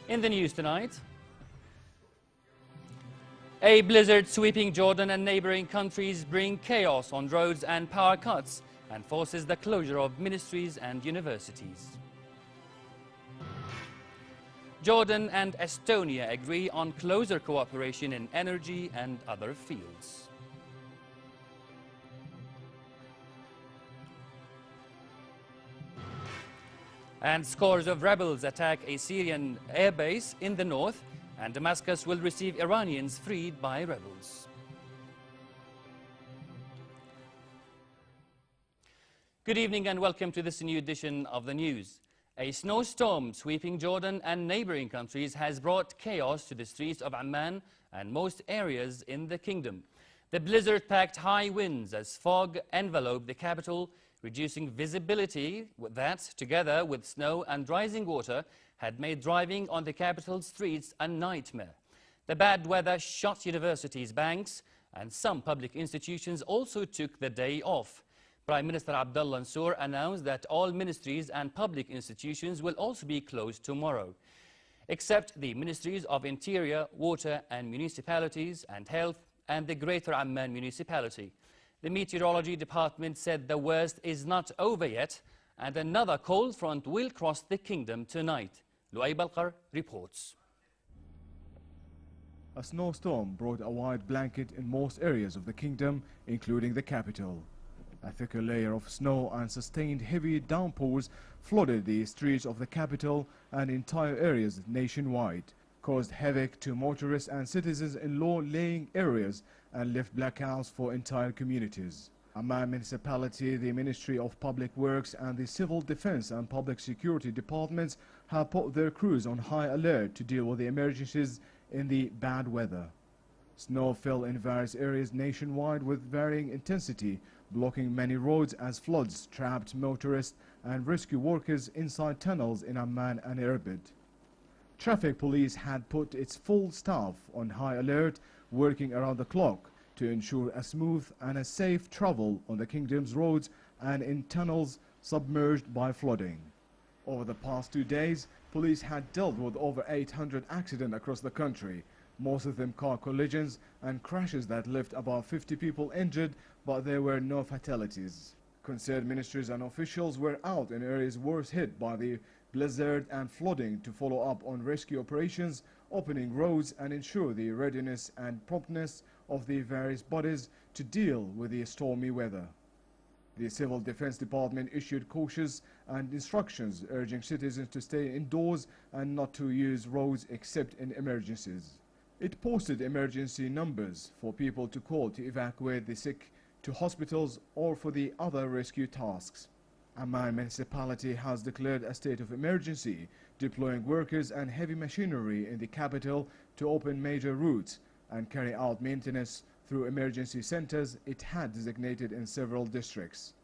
In the news tonight, a blizzard sweeping Jordan and neighboring countries bring chaos on roads and power cuts and forces the closure of ministries and universities. Jordan and Estonia agree on closer cooperation in energy and other fields. And scores of rebels attack a Syrian airbase in the north, and Damascus will receive Iranians freed by rebels. Good evening and welcome to this new edition of the news. A snowstorm sweeping Jordan and neighboring countries has brought chaos to the streets of Amman and most areas in the kingdom. The blizzard-packed high winds as fog enveloped the capital, reducing visibility that, together with snow and rising water, had made driving on the capital's streets a nightmare. The bad weather shut universities' banks, and some public institutions also took the day off. Prime Minister Abdullah Mansour announced that all ministries and public institutions will also be closed tomorrow, except the Ministries of Interior, Water and Municipalities and Health and the Greater Amman Municipality. The Meteorology Department said the worst is not over yet, and another cold front will cross the kingdom tonight. Luay Balkar reports. A snowstorm brought a white blanket in most areas of the kingdom, including the capital. A thicker layer of snow and sustained heavy downpours flooded the streets of the capital and entire areas nationwide, caused havoc to motorists and citizens in low-lying areas, and left blackouts for entire communities. Amman Municipality, the Ministry of Public Works and the Civil Defense and Public Security Departments have put their crews on high alert to deal with the emergencies in the bad weather. Snow fell in various areas nationwide with varying intensity, blocking many roads as floods trapped motorists and rescue workers inside tunnels in Amman and Erbil. Traffic police had put its full staff on high alert, working around the clock to ensure a smooth and a safe travel on the kingdom's roads and in tunnels submerged by flooding. Over the past 2 days, police had dealt with over 800 accidents across the country, most of them car collisions and crashes that left about 50 people injured, but there were no fatalities. Concerned ministries and officials were out in areas worst hit by the blizzard and flooding to follow up on rescue operations, opening roads and ensure the readiness and promptness of the various bodies to deal with the stormy weather. The Civil Defense Department issued cautious and instructions urging citizens to stay indoors and not to use roads except in emergencies. It posted emergency numbers for people to call to evacuate the sick to hospitals or for the other rescue tasks. Amman Municipality has declared a state of emergency, deploying workers and heavy machinery in the capital to open major routes and carry out maintenance through emergency centers it had designated in several districts.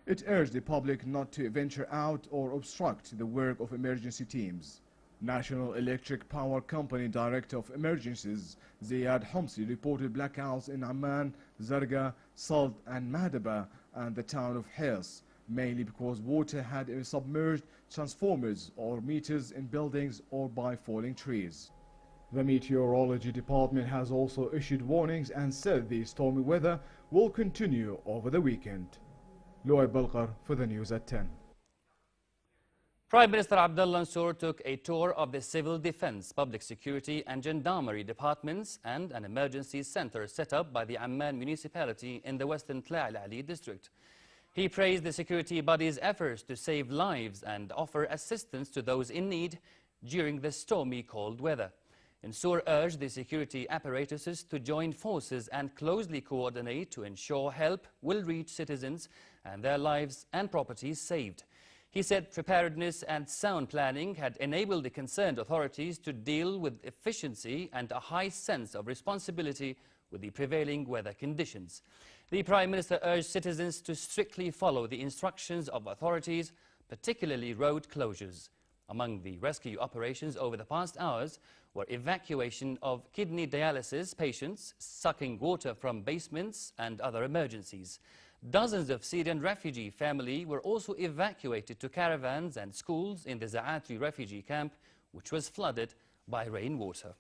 It urged the public not to venture out or obstruct the work of emergency teams. National Electric Power Company Director of Emergencies Ziad Homsi reported blackouts in Amman, Zarga, Salt and Madaba and the town of Hils, mainly because water had submerged transformers or meters in buildings or by falling trees. The Meteorology Department has also issued warnings and said the stormy weather will continue over the weekend. Luay Balkar for the news at 10. Prime Minister Abdullah Mansour took a tour of the Civil Defense, Public Security and Gendarmerie departments and an emergency center set up by the Amman Municipality in the western Tla Ali district. He praised the security body's efforts to save lives and offer assistance to those in need during the stormy cold weather. Mansour urged the security apparatuses to join forces and closely coordinate to ensure help will reach citizens and their lives and properties saved. He said preparedness and sound planning had enabled the concerned authorities to deal with efficiency and a high sense of responsibility with the prevailing weather conditions. The Prime Minister urged citizens to strictly follow the instructions of authorities, particularly road closures. Among the rescue operations over the past hours were evacuation of kidney dialysis patients, sucking water from basements and other emergencies. Dozens of Syrian refugee families were also evacuated to caravans and schools in the Zaatri refugee camp, which was flooded by rainwater.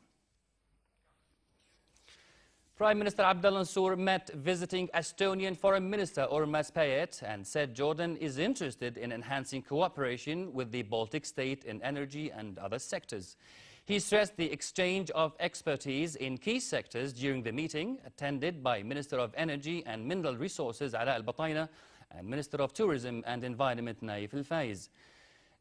Prime Minister Abdullah Mansour met visiting Estonian Foreign Minister Urmas Paet and said Jordan is interested in enhancing cooperation with the Baltic state in energy and other sectors. He stressed the exchange of expertise in key sectors during the meeting, attended by Minister of Energy and Mineral Resources Ala Al-Batayna and Minister of Tourism and Environment Naif Al-Faiz.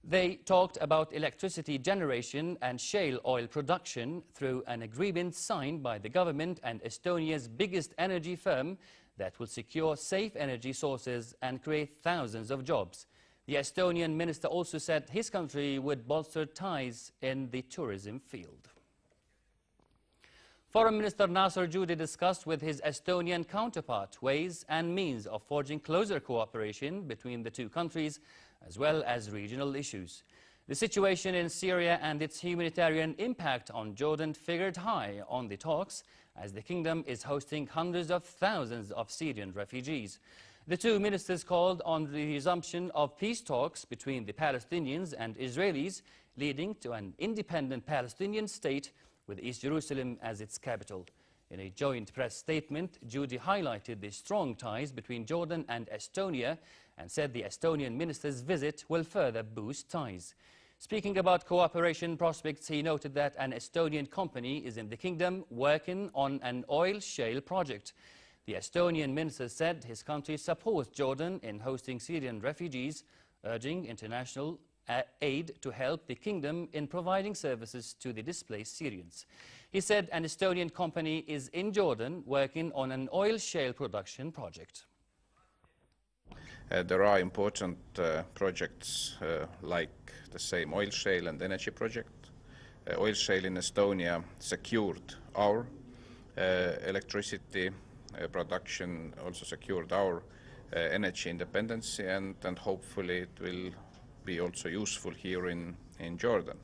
They talked about electricity generation and shale oil production through an agreement signed by the government and Estonia's biggest energy firm that will secure safe energy sources and create thousands of jobs. The Estonian minister also said his country would bolster ties in the tourism field. Foreign Minister Nasser Judi discussed with his Estonian counterpart ways and means of forging closer cooperation between the two countries, as well as regional issues. The situation in Syria and its humanitarian impact on Jordan figured high on the talks, as the kingdom is hosting hundreds of thousands of Syrian refugees. The two ministers called on the resumption of peace talks between the Palestinians and Israelis, leading to an independent Palestinian state with East Jerusalem as its capital. In a joint press statement, Judi highlighted the strong ties between Jordan and Estonia and said the Estonian minister's visit will further boost ties. Speaking about cooperation prospects, he noted that an Estonian company is in the kingdom working on an oil shale project. The Estonian minister said his country supports Jordan in hosting Syrian refugees, urging international aid to help the kingdom in providing services to the displaced Syrians. He said an Estonian company is in Jordan working on an oil shale production project. There are important projects like the same oil shale and energy project. Oil shale in Estonia secured our electricity production, also secured our energy independence, and hopefully it will be also useful here in Jordan.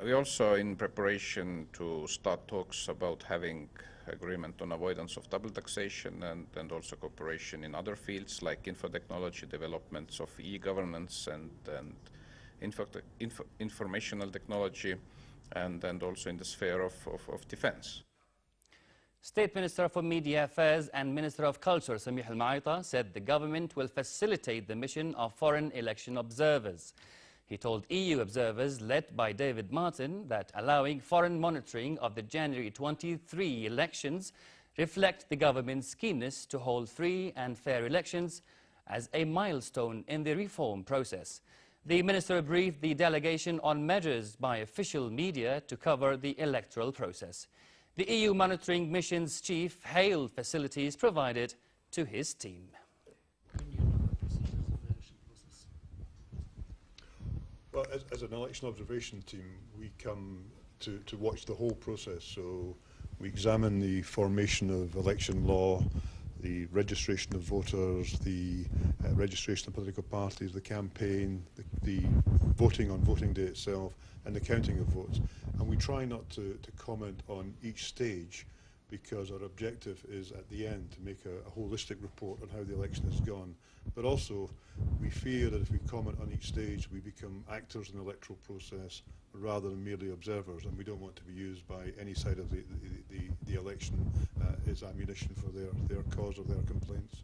We also in preparation to start talks about having agreement on avoidance of double taxation and also cooperation in other fields like info technology, developments of e-governance and informational technology, and also in the sphere of defense. State Minister for Media Affairs and Minister of Culture Samih Al-Maita said the government will facilitate the mission of foreign election observers. He told EU observers led by David Martin that allowing foreign monitoring of the January 23 elections reflect the government's keenness to hold free and fair elections as a milestone in the reform process. The minister briefed the delegation on measures by official media to cover the electoral process. The EU monitoring mission's chief hailed facilities provided to his team. Well, as an election observation team, we come to watch the whole process. So we examine the formation of election law, the registration of voters, the registration of political parties, the campaign, the voting on voting day itself, and the counting of votes. And we try not to comment on each stage, because our objective is at the end to make a holistic report on how the election has gone. But also, we fear that if we comment on each stage, we become actors in the electoral process rather than merely observers, and we don't want to be used by any side of the election as ammunition for their cause or their complaints.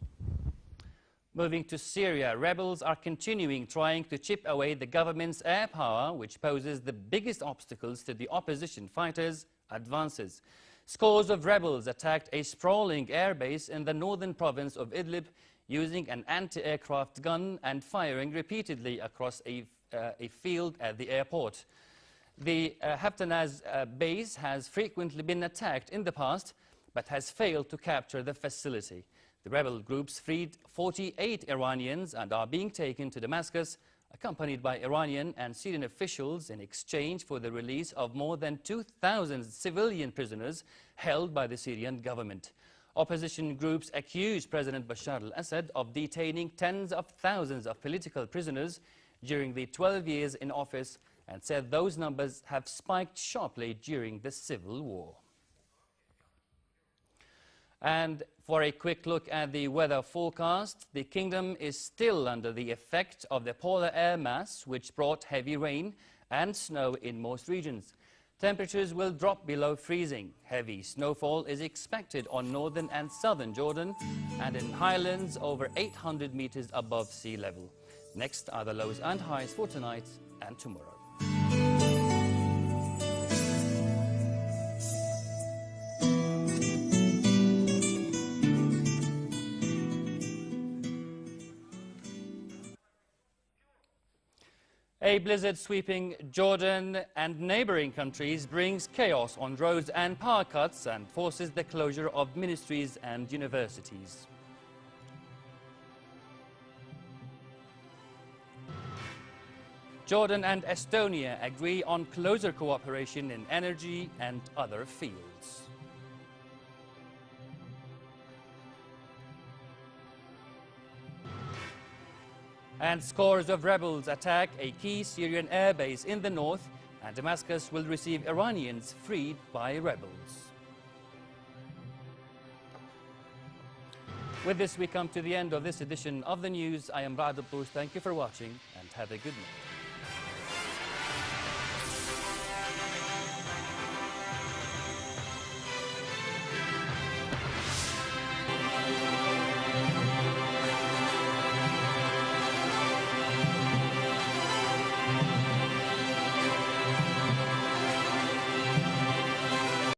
Moving to Syria, rebels are continuing trying to chip away the government's air power, which poses the biggest obstacles to the opposition fighters' advances. Scores of rebels attacked a sprawling airbase in the northern province of Idlib using an anti-aircraft gun and firing repeatedly across a field at the airport. The Haftanaz base has frequently been attacked in the past, but has failed to capture the facility. The rebel groups freed 48 Iranians and are being taken to Damascus, accompanied by Iranian and Syrian officials in exchange for the release of more than 2,000 civilian prisoners held by the Syrian government. Opposition groups accuse President Bashar al-Assad of detaining tens of thousands of political prisoners during the 12 years in office and said those numbers have spiked sharply during the civil war. And for a quick look at the weather forecast, the kingdom is still under the effect of the polar air mass, which brought heavy rain and snow in most regions. Temperatures will drop below freezing. Heavy snowfall is expected on northern and southern Jordan and in highlands over 800 meters above sea level. Next are the lows and highs for tonight and tomorrow. A blizzard sweeping Jordan and neighboring countries brings chaos on roads and power cuts and forces the closure of ministries and universities. Jordan and Estonia agree on closer cooperation in energy and other fields. And scores of rebels attack a key Syrian airbase in the north, and Damascus will receive Iranians freed by rebels. With this, we come to the end of this edition of the news. I am Ra'ad Abdoush. Thank you for watching, and have a good night.